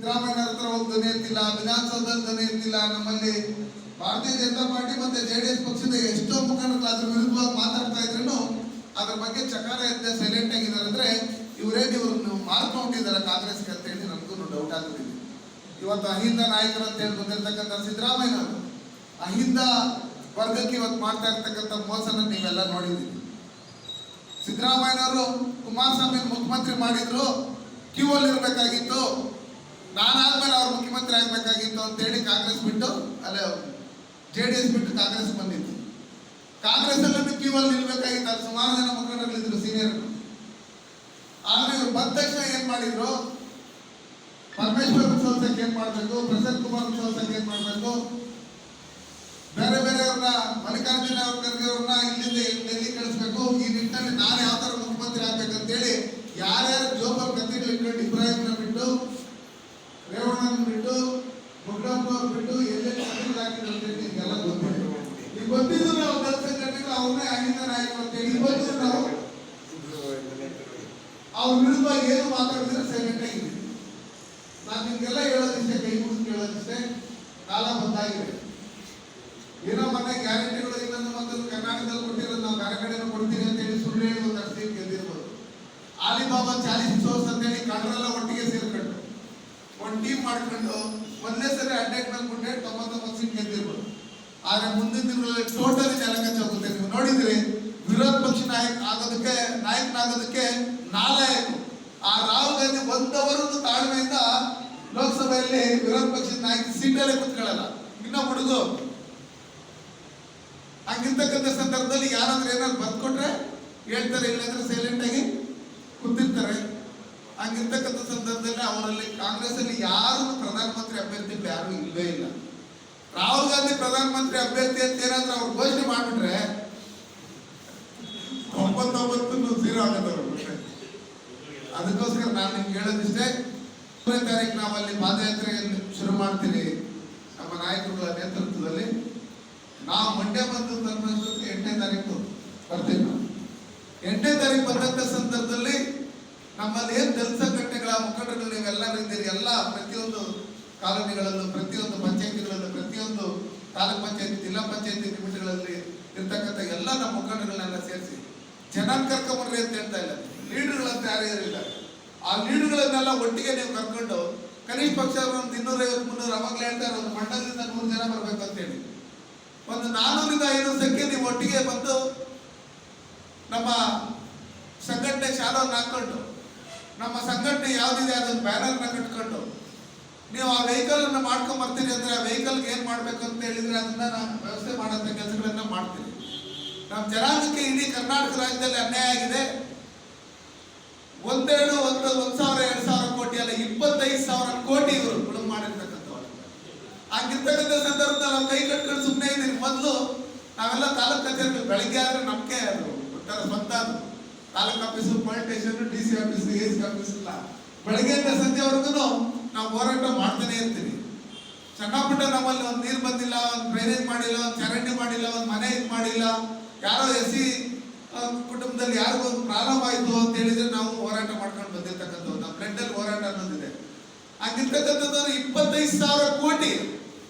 ಸಿದ್ದರಾಮಯ್ಯ ಹತ್ರ ಹೋಗಿ ಧ್ವನಿ ಎತ್ತಿಲ್ಲ, ವಿಧಾನಸೌಧದಲ್ಲಿ ಧ್ವನಿ ಎತ್ತಿಲ್ಲ. ನಮ್ಮಲ್ಲಿ ಭಾರತೀಯ ಜನತಾ ಪಾರ್ಟಿ ಮತ್ತೆ JDS ಪಕ್ಷದ ಎಷ್ಟೋ ಮುಖಂಡರು ಅದ್ರ ವಿರುದ್ಧವಾಗಿ ಮಾತಾಡ್ತಾ ಇದ್ರು ಅದ್ರ ಬಗ್ಗೆ ಚಕಾರ ಎದ್ದೆ ಸೈಲೆಂಟ್ ಆಗಿದ್ದಾರೆ. ಅಂದ್ರೆ ಇವ್ರನ್ನ ಮಾರ್ಕೊಂಡಿದ್ದಾರೆ ಕಾಂಗ್ರೆಸ್ಗೆ ಅಂತ ಹೇಳಿ ನಮಗೂ ಡೌಟ್ ಆಗ್ತಿದೆ. ಇವತ್ತು ಅಹಿಂದ ನಾಯಕರು ಅಂತ ಹೇಳಿ ಬಂದಿರತಕ್ಕಂಥ ಸಿದ್ದರಾಮಯ್ಯನವರು ಅಹಿಂದ ವರ್ಗಕ್ಕೆ ಇವತ್ತು ಮಾಡ್ತಾ ಇರ್ತಕ್ಕಂಥ ಮೋಸನ ನೀವೆಲ್ಲ ನೋಡಿದ್ದೀವಿ. ಸಿದ್ದರಾಮಯ್ಯನವರು ಕುಮಾರಸ್ವಾಮಿ ಮುಖ್ಯಮಂತ್ರಿ ಮಾಡಿದ್ರು, ಕ್ಯೂ ಅಲ್ಲಿ ಇರ್ಬೇಕಾಗಿತ್ತು, ನಾನಾದ್ಮೇಲೆ ಅವ್ರು ಮುಖ್ಯಮಂತ್ರಿ ಆಗ್ಬೇಕಾಗಿತ್ತು ಅಂತೇಳಿ ಕಾಂಗ್ರೆಸ್ ಬಿಟ್ಟು ಅಲ್ಲೇ JDS ಬಿಟ್ಟು ಕಾಂಗ್ರೆಸ್ ಬಂದಿತ್ತು. ಕಾಂಗ್ರೆಸ್ ಅಲ್ಲೂ ಕ್ಯೂ ಅಲ್ಲಿ ನಿಲ್ಬೇಕಾಗಿತ್ತು. ಅಲ್ಲಿ ಸುಮಾರು ಜನ ಮುಖಂಡರುಗಳಿದ್ರು ಸೀನಿಯರ್. ಆದ್ರೆ ಇವ್ರು ಬಂದ ತಕ್ಷಣ ಏನ್ ಮಾಡಿದ್ರು, ಪರಮೇಶ್ವರ್ ಸೋಲ್ಸಕ್ಕೆ ಏನ್ ಮಾಡ್ಬೇಕು, ಪ್ರಸನ್ನ ಕುಮಾರ್ ಸೋಲ್ಸಕ್ಕೆ ಏನ್ ಮಾಡ್ಬೇಕು, ಬೇರೆ ಬೇರೆಯವ್ರನ್ನ ಮಲ್ಲಿಕಾರ್ಜುನ ಖರ್ಗೆ ಅವ್ರನ್ನ ಇಲ್ಲಿಂದ ಡೆಲ್ಲಿ ಕಳಿಸ್ಬೇಕು, ಈ ನಿಟ್ಟಿನಲ್ಲಿ ನಾನು ಯಾವ ತರ ಮುಖ್ಯಮಂತ್ರಿ ಆಗ್ಬೇಕಂತೇಳಿ ಯಾರ್ಯಾರು ಜೋಬಲ್ ಕತ್ತಿಗಳು ಇಟ್ಕೊಂಡು ಇಬ್ರಾಹಿಂನ ಬಿಟ್ಟು, ರೇವಣ್ಣನ ಬಿಟ್ಟು, ಮುಗ್ಡಪ್ಪನವ್ರು ಬಿಟ್ಟು ಎಲ್ಲೆಲ್ಲಿ ಕತ್ತಿಗಳು ಹಾಕಿದ್ರು ಈಗೆಲ್ಲ ಗೊತ್ತಿದೆ. ಈಗ ಗೊತ್ತಿದ್ದು ನಾವು ದಳ ಸಂಘಟನೆಗಳು ಅವ್ರನ್ನೇ ಅಹಿಂದ ನಾಯಕರು ಅಂತೇಳಿ ಇವತ್ತು ನಾವು ಅವ್ರ ವಿರುದ್ಧವಾಗಿ ಏನು ಮಾತಾಡಿದ್ರೆ ಸೈಲೆಂಟ್ ಆಗಿದೆ. ನಾನು ನಿಮ್ಗೆಲ್ಲ ಹೇಳೋದಿಷ್ಟೇ, ಕೈ ಮುಗಿದು ಕೇಳೋದಿಷ್ಟೇ, ಕಾಲ ಬಂದಾಗಿದೆ. ಏನೋ ಮೊನ್ನೆ ಗ್ಯಾರಂಟಿಗಳು ಇನ್ನೊಂದು ಮತ್ತೊಂದು ಕರ್ನಾಟಕದಲ್ಲಿ ಕೊಟ್ಟಿರೋದು ನಾವು ಬೇರೆ ಕಡೆನೂ ಕೊಡ್ತೀವಿ ಅಂತ ಹೇಳಿ ಸುಳ್ಳು ಹೇಳಿ ಒಂದು ಅಷ್ಟು ಗೆದ್ದಿರ್ಬೋದು. ಆಲಿಬಾಬಾ 40 ಸೋರ್ಸ್ ಅಂತೇಳಿ ಕಳ್ಳರೆಲ್ಲ ಒಟ್ಟಿಗೆ ಸೇರ್ಕೊಂಡು ಒಂದು ಟೀಮ್ ಮಾಡ್ಕೊಂಡು ಮೊದಲೇ ಸರಿ ಅಡ್ಡಾಕ್ ಮೇಲೆ ಕೊಟ್ಟೆ 99 ಸೀಟ್ ಗೆದ್ದಿರ್ಬೋದು. ಆದ್ರೆ ಮುಂದಿನ ದಿನಗಳಲ್ಲಿ ಟೋಟಲಿ ಜಲಕಚ್ಚಾಗುತ್ತೆ. ನೀವು ನೋಡಿದ್ರಿ, ವಿರೋಧ ಪಕ್ಷ ನಾಯಕನಾಗೋದಕ್ಕೆ ನಾಲಾಯಕು ಆ ರಾಹುಲ್ ಗಾಂಧಿ 1 ಅವರ್ ತಾಳ್ಮೆಯಿಂದ ಲೋಕಸಭೆಯಲ್ಲಿ ವಿರೋಧ ಪಕ್ಷದ ನಾಯಕ ಸೀಟಲ್ಲೇ ಕುತ್ಕೊಳ್ಳಲ್ಲ, ಇನ್ನ ಹುಡುಗು. ಹಂಗಿರ್ತಕ್ಕಂಥ ಸಂದರ್ಭದಲ್ಲಿ ಯಾರಾದ್ರೂ ಏನಾದ್ರು ಬರ್ಕೊಟ್ರೆ ಹೇಳ್ತಾರೆ, ಇಲ್ಲಾಂದ್ರೆ ಸೈಲೆಂಟ್ ಆಗಿ ಕೂತಿರ್ತಾರೆ. ಹಂಗಿರ್ತಕ್ಕಂಥ ಸಂದರ್ಭದಲ್ಲಿ ಅವರಲ್ಲಿ ಕಾಂಗ್ರೆಸ್ ಅಲ್ಲಿ ಯಾರು ಪ್ರಧಾನಮಂತ್ರಿ ಅಭ್ಯರ್ಥಿಗಳು ಯಾರು ಇಲ್ಲವೇ ಇಲ್ಲ. ರಾಹುಲ್ ಗಾಂಧಿ ಪ್ರಧಾನಮಂತ್ರಿ ಅಭ್ಯರ್ಥಿ ಅಂತ ಏನಾದ್ರೂ ಅವ್ರು ಘೋಷಣೆ ಮಾಡ್ಬಿಟ್ರೆ 99 ಆಗುತ್ತೆ. ಅದಕ್ಕೋಸ್ಕರ ನಾನು ನಿಮ್ಗೆ ಹೇಳೋದಿಷ್ಟೇ, 3ನೇ ತಾರೀಕು ನಾವು ಅಲ್ಲಿ ಪಾದಯಾತ್ರೆಯನ್ನು ಶುರು ಮಾಡ್ತೀವಿ ನಮ್ಮ ನಾಯಕರುಗಳ ನೇತೃತ್ವದಲ್ಲಿ. ನಾವು ಮಂಡ್ಯ ಬಂದು ತನ್ನಷ್ಟಕ್ಕೆ 8ನೇ ತಾರೀಕು ಬರ್ತೀವಿ. ನಾವು 8ನೇ ತಾರೀಕು ಬಂದಂತ ಸಂದರ್ಭದಲ್ಲಿ ನಮ್ಮಲ್ಲಿ ಏನ್ ದಲಿತ ಸಂಘಟನೆಗಳ ಮುಖಂಡರು ನೀವೆಲ್ಲ ಇದ್ದೀರಿ, ಎಲ್ಲ ಪ್ರತಿಯೊಂದು ಕಾಲೋನಿಗಳಲ್ಲೂ, ಪ್ರತಿಯೊಂದು ಪಂಚಾಯತಿಗಳಲ್ಲೂ, ಪ್ರತಿಯೊಂದು ತಾಲೂಕ್ ಪಂಚಾಯತಿ, ಜಿಲ್ಲಾ ಪಂಚಾಯತಿ ಲಿಮಿಟ್ಗಳಲ್ಲಿ ಇರ್ತಕ್ಕಂಥ ಎಲ್ಲ ನಮ್ಮ ಮುಖಂಡಗಳನ್ನೆಲ್ಲ ಸೇರಿಸಿ ಜನ ಕರ್ಕೊಂಡ್ಬರ್ರಿ ಅಂತ ಹೇಳ್ತಾ ಇಲ್ಲ, ಲೀಡರ್ಗಳಂತ ಯಾರು ಇರಲಿಲ್ಲ. ಆ ಲೀಡರ್ಗಳನ್ನೆಲ್ಲ ಒಟ್ಟಿಗೆ ನೀವು ಕರ್ಕೊಂಡು ಕನಿಷ್ಠ ಪಕ್ಷ ಒಂದು 250-300 ಅವಾಗಲೇ ಹೇಳ್ತಾರೆ, ಒಂದು ಮಂಡಲದಿಂದ 100 ಜನ ಬರ್ಬೇಕು ಅಂತೇಳಿ ಒಂದು 400-500 ಸಂಖ್ಯೆ ನೀವು ಒಟ್ಟಿಗೆ ಬಂದು ನಮ್ಮ ಸಂಘಟನೆ ಶಾಲವನ್ನು ಹಾಕೊಂಡು ನಮ್ಮ ಸಂಘಟನೆ ಯಾವ್ದಿದೆ ಅದೊಂದು ಬ್ಯಾನರ್ನ ಕಟ್ಕೊಂಡು ನೀವು ಆ ವೆಹಿಕಲ್ ಅನ್ನು ಮಾಡ್ಕೊಂಡ್ ಬರ್ತೀರಿ ಅಂದ್ರೆ ಆ ವೆಹಿಕಲ್ಗೆ ಏನ್ ಮಾಡ್ಬೇಕು ಅಂತ ಹೇಳಿದ್ರೆ ಅದನ್ನ ನಾನು ವ್ಯವಸ್ಥೆ ಮಾಡೋಂಥ ಕೆಲಸಗಳನ್ನ ಮಾಡ್ತೀನಿ. ನಮ್ಮ ಜನಾಂಗಕ್ಕೆ ಇಡೀ ಕರ್ನಾಟಕ ರಾಜ್ಯದಲ್ಲಿ ಅನ್ಯಾಯ ಆಗಿದೆ. 1,000-2,000 ಕೋಟಿ ಅಲ್ಲ, 25,000 ಕೋಟಿ ಇವರು ಉಳುಮೆ ಮಾಡಿರ್ತಕ್ಕಂಥವ್ರು. ಹಂಗಿರ್ತಕ್ಕಂಥ ಸಂದರ್ಭದಲ್ಲಿ ನಾವು ಕೈ ಕಟ್ಕೊಂಡು ಸುಮ್ಮನೆ ಇದ್ದೀರಿ. ಮೊದಲು ನಾವೆಲ್ಲ ತಾಲೂಕ್ ಕಚೇರಿಗಳು ಬೆಳಿಗ್ಗೆ ಆದ್ರೆ ನಮ್ಗೆ ಅದು ಒಂಥರ ಸ್ವಂತ, taluk office, police station, DC office, AC office ಇಲ್ಲ. ಬೆಳಗ್ಗೆಯಿಂದ ಸಂಜೆವರೆಗೂ ನಾವು ಹೋರಾಟ ಮಾಡ್ತಾನೆ ಇರ್ತೀವಿ. ಸಣ್ಣ ಪುಟ್ಟ ನಮ್ಮಲ್ಲಿ ಒಂದು ನೀರು ಬಂದಿಲ್ಲ, ಒಂದು ಡ್ರೈನೇಜ್ ಮಾಡಿಲ್ಲ, ಒಂದು ಚರಂಡಿ ಮಾಡಿಲ್ಲ, ಒಂದು ಮನೆ ಇದು ಮಾಡಿಲ್ಲ, ಯಾರೋ SC ಕುಟುಂಬದಲ್ಲಿ ಯಾರಿಗೂ ಒಂದು ಪ್ರಾರಂಭ ಆಯಿತು ಅಂತ ಹೇಳಿದ್ರೆ ನಾವು ಹೋರಾಟ ಮಾಡ್ಕೊಂಡು ಬಂದಿರ್ತಕ್ಕಂಥದ್ದು. ನಮ್ಮ ಬ್ಲಡ್ಡಲ್ಲಿ ಹೋರಾಟ ಅನ್ನೋದಿದೆ. ಹಂಗಿರ್ತಕ್ಕಂಥದ್ದು 25,000 ಕೋಟಿ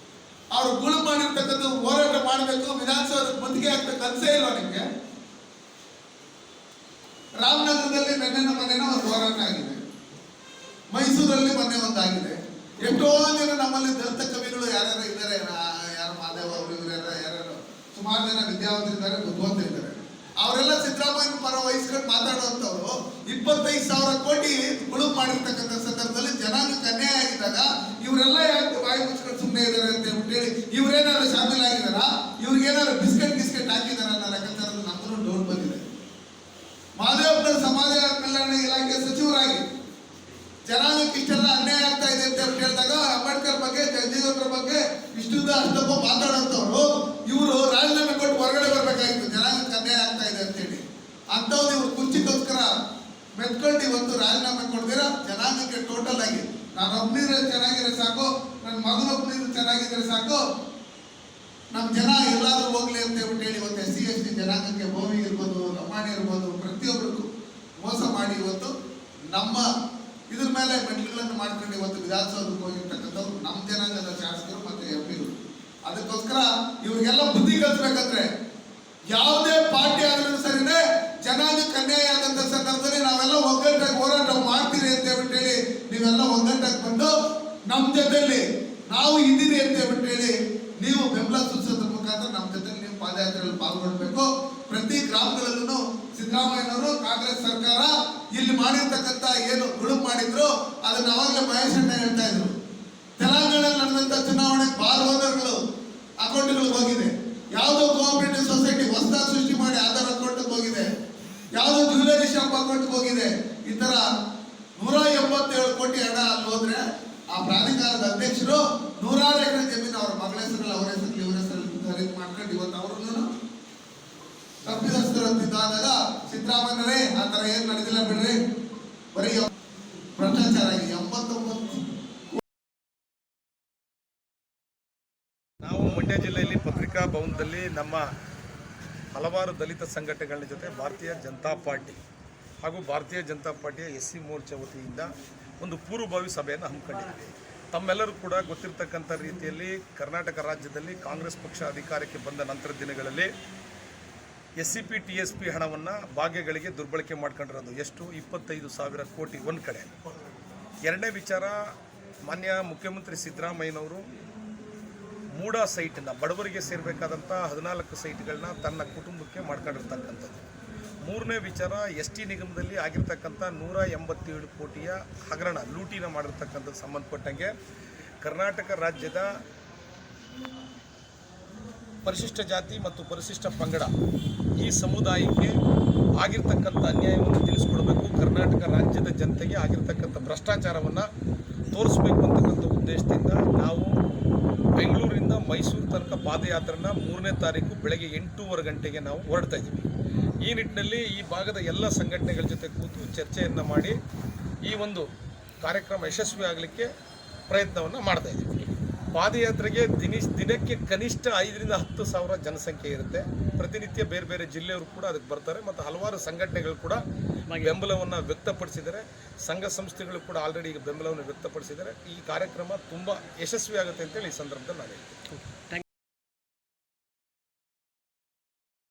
ಅವ್ರು ಗುಳು ಮಾಡಿರ್ತಕ್ಕಂಥ ಹೋರಾಟ ಮಾಡಬೇಕು. ವಿಧಾನಸೌಧ ಮುತ್ತಿಗೆ ಹಾಕ್ಬೇಕು ಅನ್ಸೇ ಇಲ್ವಾ ನಿಮ್ಗೆ? ರಾಮನಗರದಲ್ಲಿ ಮೊನ್ನೆ ಒಂದು ಹೋರಾಟ ಆಗಿದೆ, ಮೈಸೂರಲ್ಲಿ ಮೊನ್ನೆ ಒಂದಾಗಿದೆ. ಎಷ್ಟೋ ಜನ ನಮ್ಮಲ್ಲಿ ದಲಿತ ಕವಿಗಳು ಯಾರ್ಯಾರು ಇದ್ದಾರೆ, ಯಾರು ಮಾದೇವ ಅವರು, ಇವರು ಯಾರ್ಯಾರು ಸುಮಾರು ಜನ ವಿದ್ಯಾವಂತರಿದ್ದಾರೆ, ಬುದ್ಧಿವಂತರಿದ್ದಾರೆ. ಅವರೆಲ್ಲ ಸಿದ್ದರಾಮಯ್ಯ ಪರ ವಹಿಸ್ಕೊಂಡು ಮಾತಾಡುವಂಥವ್ರು 25,000 ಕೋಟಿ ಗುಳು ಮಾಡಿರ್ತಕ್ಕಂಥ ಸಂದರ್ಭದಲ್ಲಿ ಜನಾಂಗಕ್ಕೆ ಅನ್ಯಾಯ ಆಗಿದ್ದಾಗ ಇವರೆಲ್ಲ ಯಾಕೆ ಬಾಯಿ ಮುಚ್ಕೊಂಡು ಸುಮ್ಮನೆ ಇದ್ದಾರೆ ಅಂತ ಹೇಳಿ ಇವ್ರೇನಾದ್ರು ಶಾಮೀಲಾಗಿದಾರ, ಇವ್ರಿಗೇನಾದ್ರು ಬಿಸ್ಕೆಟ್ ಹಾಕಿದಾರ ಅನ್ನೋ ಲೆಕ್ಕಾಚಾರದಲ್ಲಿ ನಮ್ಮನ್ನು ಡೌಟ್ ಬಂದಿದೆ. ಮಾದೇವಪ್ಪನ ಸಮಾಜ ಕಲ್ಯಾಣ ಇಲಾಖೆ ಸಚಿವರಾಗಿ ಜನಾಂಗಕ್ಕೆ ಇಷ್ಟೆಲ್ಲ ಅನ್ಯಾಯ ಆಗ್ತಾ ಇದೆ ಅಂತ ಹೇಳಿದಾಗ ಅಂಬೇಡ್ಕರ್ ಬಗ್ಗೆ, ಜಗಜೀವನರ ಬಗ್ಗೆ ಇಷ್ಟುದ್ದ ಅಷ್ಟಪ್ಪ ಮಾತಾಡೋಂಥವ್ರು ಇವರು ರಾಜೀನಾಮೆ ಕೊಟ್ಟು ಹೊರಗಡೆ ಬರ್ಬೇಕಾಗಿತ್ತು, ಜನಾಂಗಕ್ಕೆ ಅನ್ಯಾಯ ಆಗ್ತಾ ಇದೆ ಅಂತೇಳಿ. ಅಂಥವ್ರು ಇವ್ರು ಕುರ್ಚಿಗೋಸ್ಕರ ಮೆತ್ಕೊಂಡು ಇವತ್ತು ರಾಜೀನಾಮೆ ಕೊಡ್ತೀರಾ. ಜನಾಂಗಕ್ಕೆ ಟೋಟಲ್ ಆಗಿ ನಾನು ಒಬ್ಬನಿದ್ರೆ ಚೆನ್ನಾಗಿದ್ರೆ ಸಾಕು, ನನ್ನ ಮಗನೊಬ್ಬನಿದ್ರೆ ಚೆನ್ನಾಗಿದ್ರೆ ಸಾಕು, ನಮ್ಮ ಜನ ಎಲ್ಲಾದ್ರೂ ಹೋಗ್ಲಿ ಅಂತ ಹೇಳಿ ಇವತ್ತು SC ST ಜನಾಂಗಕ್ಕೆ ಭೂಮಿ ಇರ್ಬೋದು, ಲಂಬಾಣಿ ಇರ್ಬೋದು, ಪ್ರತಿಯೊಬ್ಬರಿಗೂ ಮೋಸ ಮಾಡಿ ಇವತ್ತು ನಮ್ಮ ಇದ್ರ ಮೇಲೆ ಮೆಟ್ಲುಗಳನ್ನು ಮಾಡ್ಕೊಂಡು ಇವತ್ತು ವಿಧಾನಸೌಧಕ್ಕೆ ಹೋಗಿರ್ತಕ್ಕಂಥವ್ರು ನಮ್ಮ ಜನಾಂಗದ ಶಾಸಕರು ಮತ್ತೆ ಎಂಪಿಗಳು. ಅದಕ್ಕೋಸ್ಕರ ಇವ್ರಿಗೆಲ್ಲ ಬುದ್ಧಿ ಕಲಿಸ್ಬೇಕಂದ್ರೆ ಯಾವುದೇ ಪಾರ್ಟಿ ಆದ್ರೂ ಸರಿನೇ ಜನಾಂಗಕ್ಕೆ ಅನ್ಯಾಯ ಆದಂತ ಸಂದರ್ಭದಲ್ಲಿ ನಾವೆಲ್ಲ ಒಗ್ಗಟ್ಟಾಗಿ ಹೋರಾಟ ಮಾಡ್ತೀರಿ ಅಂತ ಹೇಳಿ ನೀವೆಲ್ಲ ಒಗ್ಗಟ್ಟಾಗಿ ಬಂದು ನಮ್ಮ ಜೊತೆಲಿ ನಾವು ಇದ್ದೀರಿ ಅಂತ ಹೇಳಿ ನೀವು ಬೆಂಬಲ ಸೂಚಿಸೋದ್ರ ಮುಖಾಂತರ ನಮ್ಮ ಜೊತೆಲಿ ನೀವು ಪಾದಯಾತ್ರೆಯಲ್ಲಿ ಪಾಲ್ಗೊಳ್ಬೇಕು. ಪ್ರತಿ ಗ್ರಾಮಗಳಲ್ಲೂ ಸಿದ್ದರಾಮಯ್ಯನವರು ಕಾಂಗ್ರೆಸ್ ಸರ್ಕಾರ ಇಲ್ಲಿ ಮಾಡಿರ್ತಕ್ಕಂಥ ಏನು ಗುಡುಗು ಮಾಡಿದ್ರು ಅದನ್ನ ಅವಾಗಲೇ ಮಹೇಶಣ್ಣ ಹೇಳ್ತಾ ಇದ್ರು. ತೆಲಂಗಾಣದಲ್ಲಿ ನಡೆದಂತ ಚುನಾವಣೆ ಬಾರ್ ಓನರ್ಗಳು ಅಕೌಂಟ್ಗಳಿಗೆ ಹೋಗಿದೆ. ಯಾವುದೋ ಕೋಆಪರೇಟಿವ್ ಸೊಸೈಟಿ ಹೊಸದಾಗಿ ಸೃಷ್ಟಿ ಮಾಡಿ ಆಧಾರ್ ಅಕೌಂಟ್ಗೆ ಹೋಗಿದೆ. ಯಾವುದೋ ಜ್ಯುವೆಲರಿ ಶಾಪ್ ಅಕೌಂಟ್ಗೆ ಹೋಗಿದೆ. ಈ ತರ 187 ಕೋಟಿ ಹಣ ಅಲ್ಲಿ ಹೋದ್ರೆ ಆ ಪ್ರಾಧಿಕಾರದ ಅಧ್ಯಕ್ಷರು 100 ಎಕರೆ ಜಮೀನು ಅವ್ರ ಮಗಳ ಹೆಸರಲ್ಲಿ ಅವ್ರ ಹೆಸರಲ್ಲಿ ಇವ್ರ ಹೆಸರಲ್ಲಿ ಖರೀದಿ ಮಾಡ್ಕೊಂಡು ಇವತ್ತು ಅವ್ರನ್ನು ತಪ್ಪಿದಸ್ಥರು ಅಂತಿದ್ದಾಗ ಸಿದ್ದರಾಮಯ್ಯರೇ ಆ ತರ ಏನ್ ನಡೆದಿಲ್ಲ ಬಿಡ್ರಿ, ಬರೀ ಭ್ರಷ್ಟಾಚಾರ ಆಗಿದೆ. 89 ನಾವು ಮಂಡ್ಯ ಜಿಲ್ಲೆಯಲ್ಲಿ ಪತ್ರಿಕಾ ಭವನದಲ್ಲಿ ನಮ್ಮ ಹಲವಾರು ದಲಿತ ಸಂಘಟನೆಗಳ ಜೊತೆ ಭಾರತೀಯ ಜನತಾ ಪಾರ್ಟಿ ಹಾಗೂ ಭಾರತೀಯ ಜನತಾ ಪಾರ್ಟಿಯ SC ಮೋರ್ಚಾ ವತಿಯಿಂದ ಒಂದು ಪೂರ್ವಭಾವಿ ಸಭೆಯನ್ನು ಹಮ್ಮಿಕೊಂಡಿದ್ದೀವಿ. ತಮ್ಮೆಲ್ಲರೂ ಕೂಡ ಗೊತ್ತಿರತಕ್ಕಂಥ ರೀತಿಯಲ್ಲಿ ಕರ್ನಾಟಕ ರಾಜ್ಯದಲ್ಲಿ ಕಾಂಗ್ರೆಸ್ ಪಕ್ಷ ಅಧಿಕಾರಕ್ಕೆ ಬಂದ ನಂತರ ದಿನಗಳಲ್ಲಿ SCP TSP ಹಣವನ್ನು ಭಾಗ್ಯಗಳಿಗೆ ದುರ್ಬಳಕೆ ಮಾಡ್ಕೊಂಡಿರೋದು ಎಷ್ಟು 25,000 ಕೋಟಿ ಒಂದು ಕಡೆ. ಎರಡನೇ ವಿಚಾರ, ಮಾನ್ಯ ಮುಖ್ಯಮಂತ್ರಿ ಸಿದ್ದರಾಮಯ್ಯನವರು ಮೂಡ ಸೈಟನ್ನು ಬಡವರಿಗೆ ಸೇರಬೇಕಾದಂಥ 14 ಸೈಟ್ಗಳನ್ನ ತನ್ನ ಕುಟುಂಬಕ್ಕೆ ಮಾಡ್ಕೊಂಡಿರ್ತಕ್ಕಂಥದ್ದು. ಮೂರನೇ ವಿಚಾರ, ST ನಿಗಮದಲ್ಲಿ ಆಗಿರ್ತಕ್ಕಂಥ 187 ಕೋಟಿಯ ಹಗರಣ ಲೂಟಿನ ಮಾಡಿರ್ತಕ್ಕಂಥದ್ದು ಸಂಬಂಧಪಟ್ಟಂಗೆ ಕರ್ನಾಟಕ ರಾಜ್ಯದ ಪರಿಶಿಷ್ಟ ಜಾತಿ ಮತ್ತು ಪರಿಶಿಷ್ಟ ಪಂಗಡ ಈ ಸಮುದಾಯಕ್ಕೆ ಆಗಿರ್ತಕ್ಕಂಥ ಅನ್ಯಾಯವನ್ನು ತಿಳಿಸ್ಕೊಡ್ಬೇಕು, ಕರ್ನಾಟಕ ರಾಜ್ಯದ ಜನತೆಗೆ ಆಗಿರ್ತಕ್ಕಂಥ ಭ್ರಷ್ಟಾಚಾರವನ್ನು ತೋರಿಸ್ಬೇಕು ಅಂತಕ್ಕಂಥ ಉದ್ದೇಶದಿಂದ ನಾವು ಬೆಂಗಳೂರಿಂದ ಮೈಸೂರು ತನಕ ಪಾದಯಾತ್ರೆನ 3ನೇ ತಾರೀಕು ಬೆಳಗ್ಗೆ 8:15 ಗಂಟೆಗೆ ನಾವು ಹೊರಡ್ತಾ ಇದ್ದೀವಿ. ಈ ನಿಟ್ಟಿನಲ್ಲಿ ಈ ಭಾಗದ ಎಲ್ಲ ಸಂಘಟನೆಗಳ ಜೊತೆ ಕೂತು ಚರ್ಚೆಯನ್ನು ಮಾಡಿ ಈ ಒಂದು ಕಾರ್ಯಕ್ರಮ ಯಶಸ್ವಿ ಆಗಲಿಕ್ಕೆ ಪ್ರಯತ್ನವನ್ನು ಮಾಡ್ತಾ ಇದ್ದೀವಿ. ಪಾದಯಾತ್ರೆಗೆ ದಿನಕ್ಕೆ ಕನಿಷ್ಠ 5,000 to 10,000 ಜನಸಂಖ್ಯೆ ಇರುತ್ತೆ. ಪ್ರತಿನಿತ್ಯ ಬೇರೆ ಬೇರೆ ಜಿಲ್ಲೆಯವರು ಕೂಡ ಅದಕ್ಕೆ ಬರ್ತಾರೆ ಮತ್ತು ಹಲವಾರು ಸಂಘಟನೆಗಳು ಕೂಡ ಬೆಂಬಲವನ್ನು ವ್ಯಕ್ತಪಡಿಸಿದ್ದಾರೆ. ಸಂಘ ಸಂಸ್ಥೆಗಳು ಕೂಡ ಆಲ್ರೆಡಿ ಈಗ ಬೆಂಬಲವನ್ನು ವ್ಯಕ್ತಪಡಿಸಿದ್ದಾರೆ. ಈ ಕಾರ್ಯಕ್ರಮ ತುಂಬ ಯಶಸ್ವಿ ಆಗುತ್ತೆ ಅಂತೇಳಿ ಈ ಸಂದರ್ಭದಲ್ಲಿ ನಾನು ಹೇಳ್ತೀನಿ.